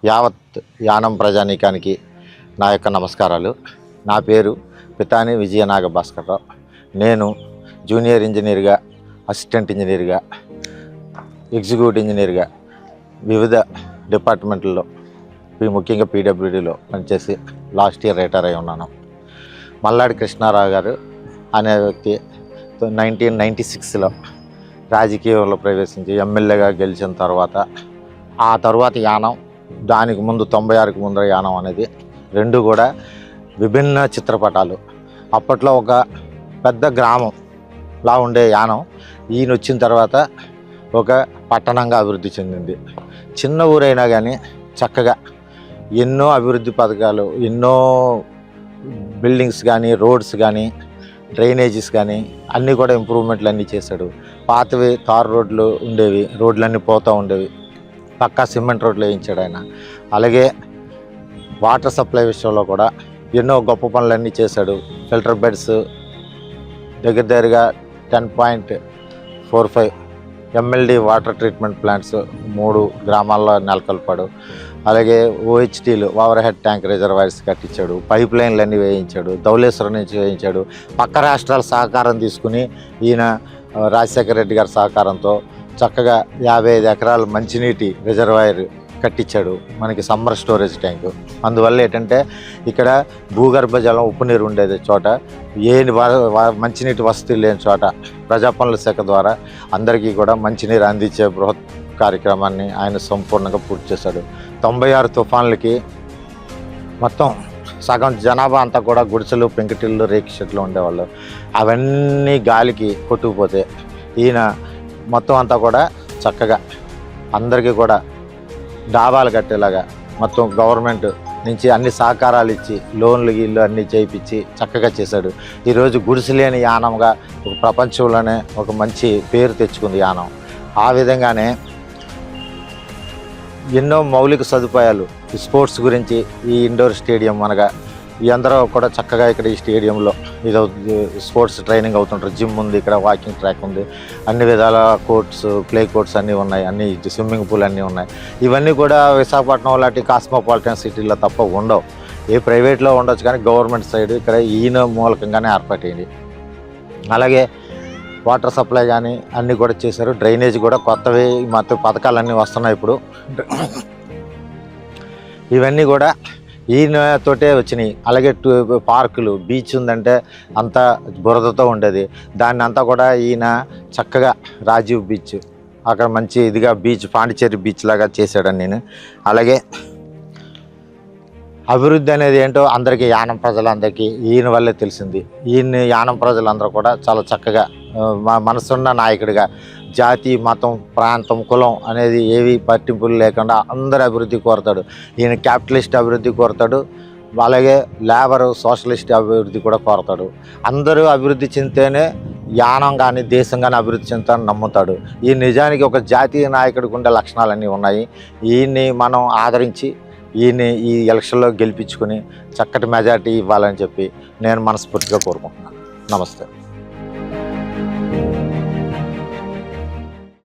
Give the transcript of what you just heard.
యావత్ యానం ప్రజానీకానికి నా యొక్క నమస్కారాలు. నా పేరు పితాని విజయనాగ భాస్కర్రావు. నేను జూనియర్ ఇంజనీర్గా, అసిస్టెంట్ ఇంజనీర్గా, ఎగ్జిక్యూటివ్ ఇంజనీర్గా వివిధ డిపార్ట్మెంట్లలో ముఖ్యంగా పీడబ్ల్యూడీలో పనిచేసి లాస్ట్ ఇయర్ రిటైర్ అయి ఉన్నాను. మల్లాడి కృష్ణారావు గారు అనే వ్యక్తి 1996లో రాజకీయంలో ప్రవేశించి ఎమ్మెల్యేగా గెలిచిన ఆ తర్వాత యానం, దానికి ముందు 96కి ముందర యానం అనేది రెండు కూడా విభిన్న చిత్రపటాలు. అప్పట్లో ఒక పెద్ద గ్రామంలా ఉండే యానం ఈయన వచ్చిన తర్వాత ఒక పట్టణంగా అభివృద్ధి చెందింది. చిన్న ఊరైనా కానీ చక్కగా ఎన్నో అభివృద్ధి పథకాలు, ఎన్నో బిల్డింగ్స్ కానీ, రోడ్స్ కానీ, డ్రైనేజెస్ కానీ అన్నీ కూడా ఇంప్రూవ్మెంట్లు అన్నీ చేశాడు. పాతవి తార్ రోడ్లు ఉండేవి, రోడ్లన్నీ పోతూ ఉండేవి, పక్కా సిమెంట్ రోడ్లు వేయించాడు ఆయన. అలాగే వాటర్ సప్లై విషయంలో కూడా ఎన్నో గొప్ప పనులన్నీ చేశాడు. ఫిల్టర్ బెడ్స్ దగ్గరగా 10.45 MLD వాటర్ ట్రీట్మెంట్ ప్లాంట్స్ 3 గ్రామాల్లో నెలకొల్పాడు. అలాగే OHTలు, ఓవర్ హెడ్ ట్యాంక్ రిజర్వాయర్స్ కట్టించాడు. పైప్ లైన్లు అన్నీ వేయించాడు. ధవళేశ్వరం నుంచి వేయించాడు. పక్క రాష్ట్రాల సహకారం తీసుకుని ఈయన రాజశేఖర రెడ్డి గారి సహకారంతో చక్కగా 55 ఎకరాల మంచినీటి రిజర్వాయర్ కట్టించాడు. మనకి సమ్మర్ స్టోరేజ్ ట్యాంకు. అందువల్ల ఏంటంటే ఇక్కడ భూగర్భ జలం, ఉప్పు నీరు ఉండేది చోట, మంచినీటి వసతి లేని చోట ప్రజాపనుల శాఖ ద్వారా అందరికీ కూడా మంచినీరు అందించే బృహత్ కార్యక్రమాన్ని ఆయన సంపూర్ణంగా పూర్తి చేశాడు. 96 తుఫాన్లకి మొత్తం సగం జనాభా అంతా కూడా గుడిసెలు, పెంకుటిళ్ళు, రేకు షెడ్లు ఉండేవాళ్ళు. అవన్నీ గాలికి కొట్టుకుపోతే ఈయన మొత్తం అంతా కూడా చక్కగా అందరికీ కూడా డాబాలు కట్టేలాగా మొత్తం గవర్నమెంట్ నుంచి అన్ని సహకారాలు ఇచ్చి లోన్లు గీళ్ళు అన్నీ చేయించి చక్కగా చేశాడు. ఈరోజు గుడిసెలేని యానంగా ఒక ప్రపంచంలోనే ఒక మంచి పేరు తెచ్చుకుంది యానం. ఆ విధంగానే ఎన్నో మౌలిక సదుపాయాలు, స్పోర్ట్స్ గురించి ఈ ఇండోర్ స్టేడియం అనగా ఈ అందరూ కూడా చక్కగా ఇక్కడ ఈ స్టేడియంలో స్పోర్ట్స్ ట్రైనింగ్ అవుతుంటారు. జిమ్ ఉంది, ఇక్కడ వాకింగ్ ట్రాక్ ఉంది, అన్ని విధాల కోర్ట్స్, ప్లే కోర్ట్స్ అన్నీ ఉన్నాయి, అన్ని స్విమ్మింగ్ పూల్ అన్నీ ఉన్నాయి. ఇవన్నీ కూడా విశాఖపట్నం లాంటి కాస్మోపాలిటన్ సిటీలో తప్ప ఉండవు. ఏ ప్రైవేట్లో ఉండొచ్చు కానీ గవర్నమెంట్ సైడ్ ఇక్కడ ఈయన మూలకంగానే ఏర్పాటైంది. అలాగే వాటర్ సప్లై కానీ అన్నీ కూడా చేశారు. డ్రైనేజ్ కూడా కొత్తవి మొత్తం పథకాలన్నీ వస్తున్నాయి ఇప్పుడు. ఇవన్నీ కూడా ఈయనతోటే వచ్చినాయి. అలాగే పార్కులు, బీచ్ ఉందంటే అంతా బురదతో ఉండేది, దాన్ని అంతా కూడా ఈయన చక్కగా రాజీవ్ బీచ్ అక్కడ మంచి ఇదిగా బీచ్, పాండిచేరి బీచ్ లాగా చేశాడని నేను. అలాగే అభివృద్ధి అనేది ఏంటో అందరికీ, యానం ప్రజలందరికీ ఈయన వల్లే తెలిసింది. ఈయన్ని యానం ప్రజలందరూ కూడా చాలా చక్కగా మనసున్న నాయకుడిగా జాతి, మతం, ప్రాంతం, కులం అనేది ఏవి పట్టింపులు లేకుండా అందరి అభివృద్ధి కోరతాడు. ఈయన క్యాపిటలిస్ట్ అభివృద్ధి కోరతాడు. అలాగే లేబరు, సోషలిస్ట్ అభివృద్ధి కూడా కోరతాడు. అందరూ అభివృద్ధి చెందితేనే యానం కానీ దేశం కానీ అభివృద్ధి చెందుతాడని నమ్ముతాడు. ఈ నిజానికి ఒక జాతీయ నాయకుడికి ఉండే లక్షణాలన్నీ ఉన్నాయి. ఈయన్ని మనం ఆదరించి ఈయన్ని ఈ ఎలక్షన్లో గెలిపించుకుని చక్కటి మెజార్టీ ఇవ్వాలని చెప్పి నేను మనస్ఫూర్తిగా కోరుకుంటున్నాను. నమస్తే.